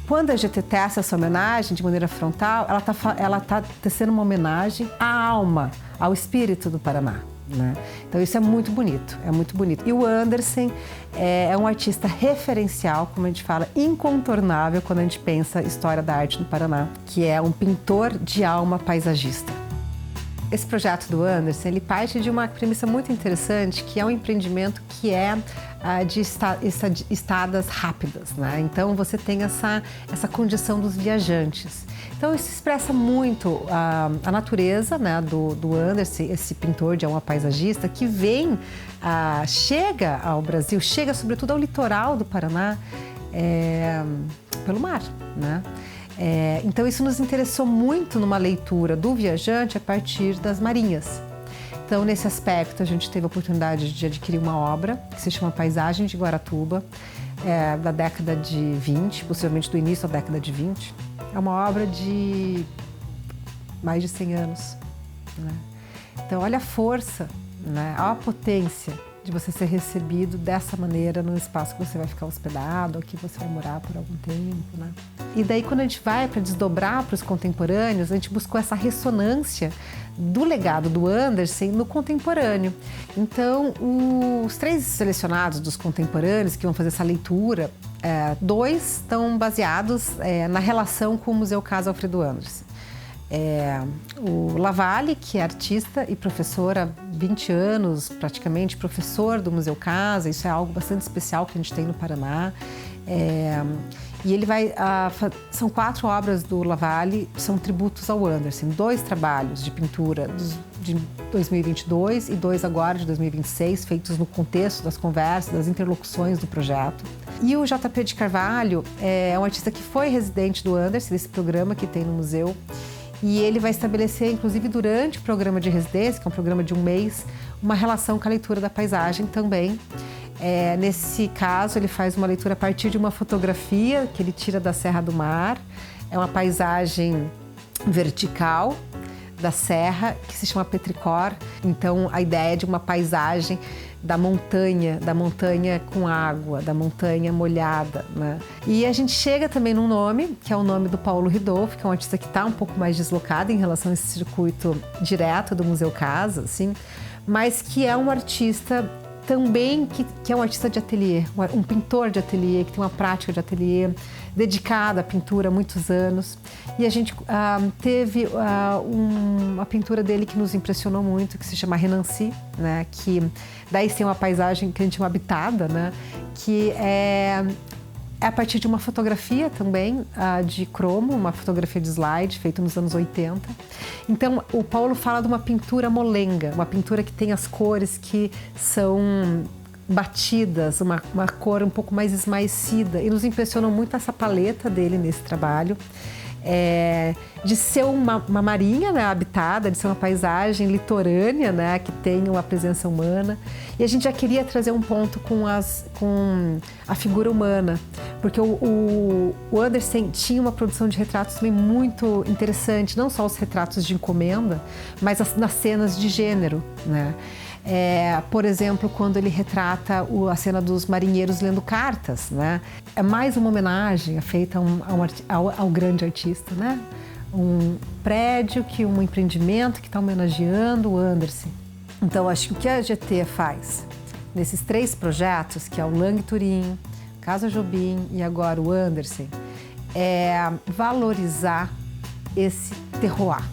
quando a GT tece essa homenagem de maneira frontal, ela tá tecendo uma homenagem à alma, ao espírito do Paraná, né? Então isso é muito bonito, é muito bonito. E o Andersen é um artista referencial, como a gente fala, incontornável quando a gente pensa história da arte no Paraná, que é um pintor de alma paisagista. Esse projeto do Andersen, ele parte de uma premissa muito interessante, que é um empreendimento que é de estadas rápidas, né? Então você tem essa condição dos viajantes. Então isso expressa muito a natureza, né, do Andersen, esse pintor de alma paisagista, que chega ao Brasil, chega sobretudo ao litoral do Paraná pelo mar, né? Então isso nos interessou muito numa leitura do viajante a partir das marinhas. Então nesse aspecto a gente teve a oportunidade de adquirir uma obra que se chama Paisagem de Guaratuba, da década de 20, possivelmente do início da década de 20. É uma obra de mais de 100 anos, né? Então olha a força, né? A potência de você ser recebido dessa maneira no espaço que você vai ficar hospedado ou que você vai morar por algum tempo, né? E daí quando a gente vai para desdobrar para os contemporâneos, a gente buscou essa ressonância do legado do Andersen no contemporâneo. Então, os 3 selecionados dos contemporâneos que vão fazer essa leitura, 2 estão baseados na relação com o Museu Casa Alfredo Andersen. O Lavalle, que é artista e professor há 20 anos, praticamente professor do Museu Casa, isso é algo bastante especial que a gente tem no Paraná. E ele são 4 obras do Lavalle, são tributos ao Andersen, 2 trabalhos de pintura de 2022 e 2 agora de 2026, feitos no contexto das conversas, das interlocuções do projeto. E o JP de Carvalho é um artista que foi residente do Andersen, desse programa que tem no museu. E ele vai estabelecer, inclusive durante o programa de residência, que é um programa de 1 mês, uma relação com a leitura da paisagem também. Nesse caso, ele faz uma leitura a partir de uma fotografia que ele tira da Serra do Mar. É uma paisagem vertical da serra, que se chama petricor. Então, a ideia é de uma paisagem da montanha com água, da montanha molhada, né? E a gente chega também num nome, que é o nome do Paulo Ridolfi, que é um artista que está um pouco mais deslocado em relação a esse circuito direto do Museu Casa, assim, mas que é um artista também que é um artista de ateliê, um pintor de ateliê, que tem uma prática de ateliê dedicada à pintura há muitos anos. E a gente teve uma pintura dele que nos impressionou muito, que se chama Renancy, né? Que daí tem uma paisagem que a gente chama habitada, né? Que é a partir de uma fotografia também de cromo, uma fotografia de slide feita nos anos 80. Então, o Paulo fala de uma pintura molenga, uma pintura que tem as cores que são batidas, uma cor um pouco mais esmaecida. E nos impressionou muito essa paleta dele nesse trabalho. De ser uma marinha, né, habitada, de ser uma paisagem litorânea, né, que tem uma presença humana. E a gente já queria trazer um ponto com a figura humana, porque o Andersen tinha uma produção de retratos também muito interessante, não só os retratos de encomenda, mas nas cenas de gênero, né? Por exemplo, quando ele retrata a cena dos marinheiros lendo cartas, né? É mais uma homenagem feita ao grande artista, né? Um prédio, um empreendimento que está homenageando o Andersen. Então, acho que o que a GT faz nesses 3 projetos, que é o Lang Turim, Casa Jobim e agora o Andersen, é valorizar esse terroir.